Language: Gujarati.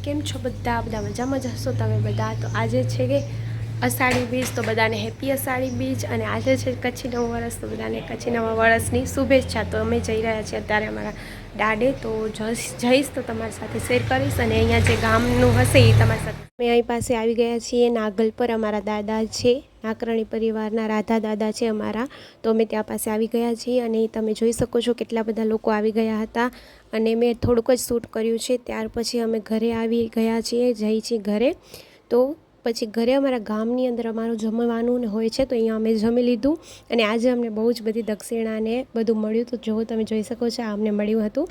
કેમ છો બધા મજામાં જ હશો તમે બધા। તો આજે છે કે અષાઢી બીજ, તો બધાને હેપી અષાઢી બીજ। અને આજે છે કચ્છી નવું વર્ષ, તો બધાને કચ્છી નવા વર્ષની શુભેચ્છા। તો અમે જઈ રહ્યા છીએ અત્યારે અમારા દાડે, તો જઈશ તો તમારી સાથે શેર કરીશ। અને અહીંયા જે ગામનું હશે એ તમારી સાથે અમે અહીં પાસે આવી ગયા છીએ નાગલ પર। અમારા દાદા છે, નાકરણી પરિવારના રાધા દાદા છે અમારા, તો અમે ત્યાં પાસે આવી ગયા છીએ। અને તમે જોઈ શકો છો કેટલા બધા લોકો આવી ગયા હતા। અને મેં થોડુંક જ શૂટ કર્યું છે, ત્યાર પછી અમે ઘરે આવી ગયા છીએ, જઈ છીએ ઘરે। તો પછી ઘરે અમારા ગામની અંદર અમારું જમવાનું ને હોય છે, તો અહીંયા અમે જમી લીધું। અને આજે અમને બહુ જ બધી દક્ષિણા ને બધું મળ્યું, તો જો તમે જોઈ શકો છો આ અમને મળ્યું હતું।